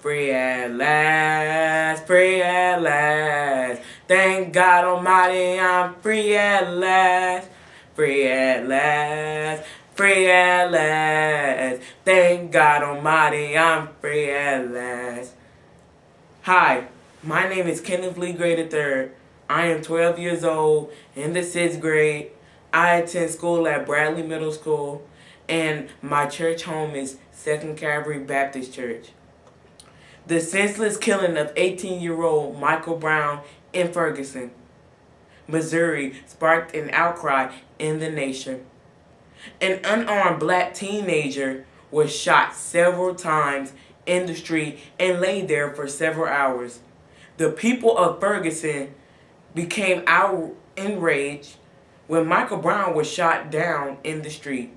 Free at last, free at last. Thank God Almighty, I'm free at last. Free at last, free at last. Thank God Almighty, I'm free at last. Hi, my name is Kenneth Lee Gray III. I am 12 years old in the 6th grade. I attend school at Bradley Middle School, and my church home is 2nd Calvary Baptist Church. The senseless killing of 18-year-old Michael Brown in Ferguson, Missouri sparked an outcry in the nation. An unarmed black teenager was shot several times in the street and lay there for several hours. The people of Ferguson became enraged when Michael Brown was shot down in the street.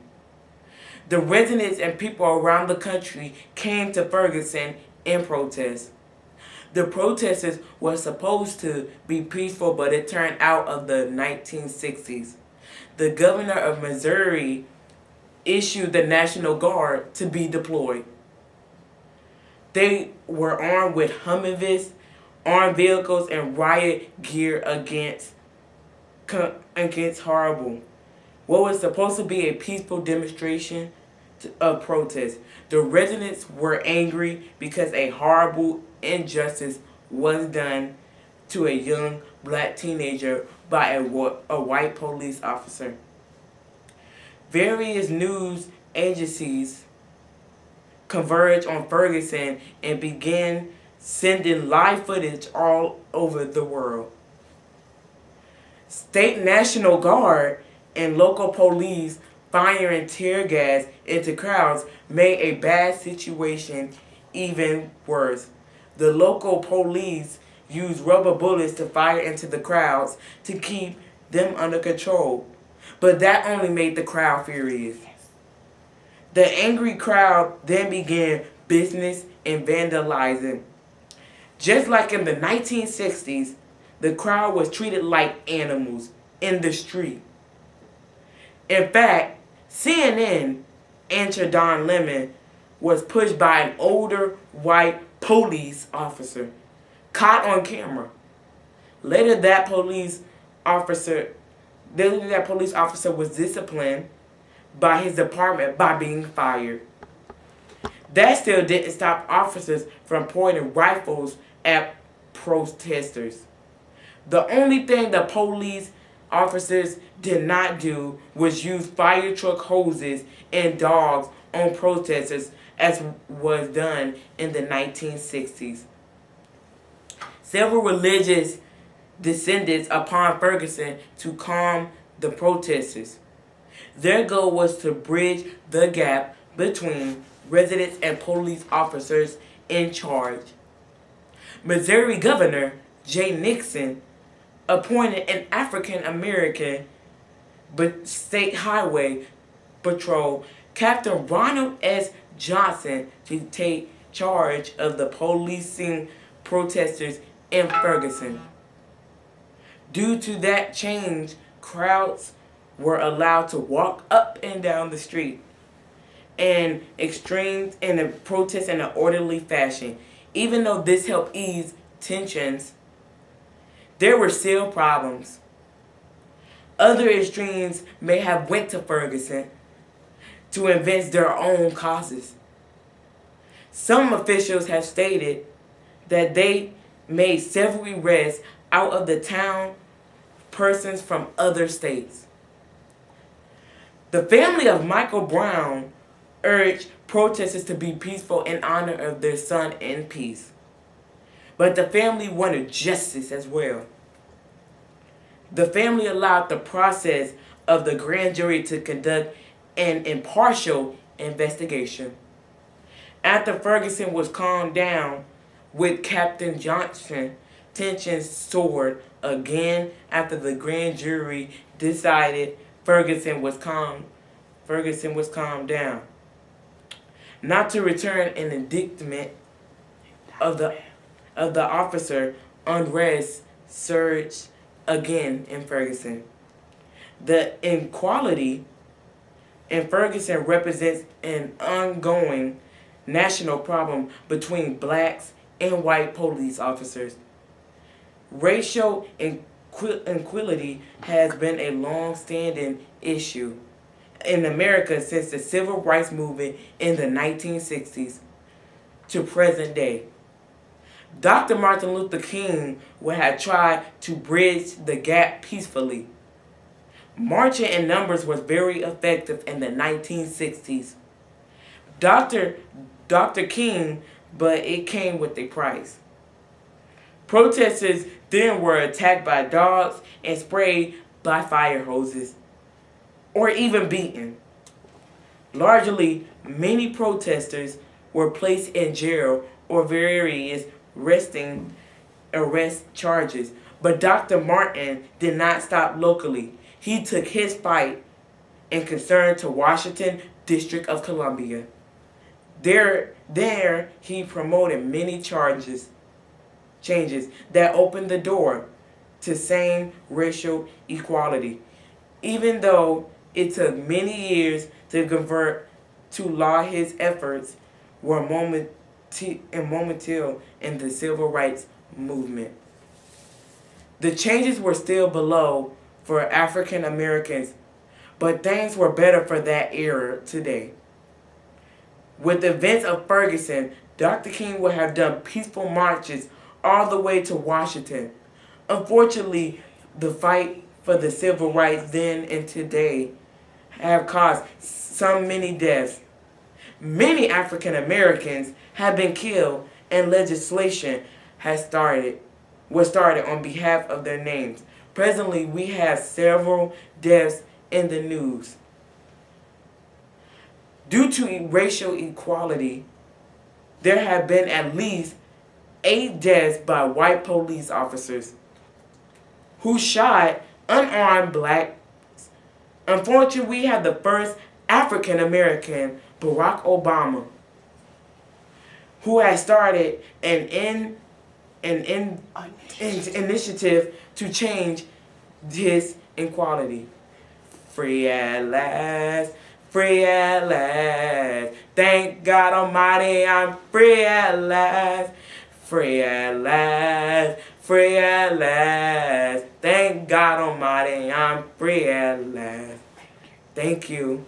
The residents and people around the country came to Ferguson in protest. The protesters were supposed to be peaceful, but it turned out of the 1960s. The governor of Missouri issued the National Guard to be deployed. They were armed with Humvees, armed vehicles, and riot gear against horrible. What was supposed to be a peaceful demonstration of protest. The residents were angry because a horrible injustice was done to a young black teenager by a white police officer. Various news agencies converged on Ferguson and began sending live footage all over the world. State National Guard and local police firing tear gas into crowds made a bad situation even worse. The local police used rubber bullets to fire into the crowds to keep them under control, but that only made the crowd furious. The angry crowd then began business and vandalizing. Just like in the 1960s, the crowd was treated like animals in the street. In fact, CNN anchor Don Lemon was pushed by an older white police officer caught on camera. Later that police officer was disciplined by his department by being fired. That still didn't stop officers from pointing rifles at protesters. The only thing the police officers did not do was use fire truck hoses and dogs on protesters as was done in the 1960s. Several religious descended upon Ferguson to calm the protesters. Their goal was to bridge the gap between residents and police officers in charge. Missouri Governor Jay Nixon appointed an African American State Highway Patrol Captain Ronald S. Johnson to take charge of the policing protesters in Ferguson. Due to that change, crowds were allowed to walk up and down the street and protest in an orderly fashion. Even though this helped ease tensions, there were still problems. Other extremes may have went to Ferguson to advance their own causes. Some officials have stated that they made several arrests out of the town, persons from other states. The family of Michael Brown urged protesters to be peaceful in honor of their son in peace. But the family wanted justice as well. The family allowed the process of the grand jury to conduct an impartial investigation. After Ferguson was calmed down with Captain Johnson, tensions soared again after the grand jury decided Ferguson was calmed down. Not to return an indictment of the officer, unrest surged again in Ferguson. The inequality in Ferguson represents an ongoing national problem between blacks and white police officers. Racial inequality has been a long-standing issue in America since the civil rights movement in the 1960s to present day. Dr. Martin Luther King would have tried to bridge the gap peacefully. Marching in numbers was very effective in the 1960s. Dr. Dr. King, but it came with a price. Protesters then were attacked by dogs and sprayed by fire hoses, or even beaten. Largely, many protesters were placed in jail or various arrest charges. But Dr. Martin did not stop locally. He took his fight and concern to Washington, District of Columbia. There he promoted many changes that opened the door to same racial equality. Even though it took many years to convert to law, his efforts were monumental in the civil rights movement. The changes were still below for African Americans, but things were better for that era today. With the events of Ferguson, Dr. King would have done peaceful marches all the way to Washington. Unfortunately, the fight for the civil rights then and today have caused so many deaths. Many African Americans have been killed and legislation was started on behalf of their names. Presently, we have several deaths in the news. Due to racial equality, there have been at least 8 deaths by white police officers who shot unarmed blacks. Unfortunately, we have the first African American, Barack Obama, who has started an initiative to change this inequality. Free at last, free at last. Thank God Almighty, I'm free at last. Free at last, free at last. Thank God Almighty, I'm free at last. Thank you.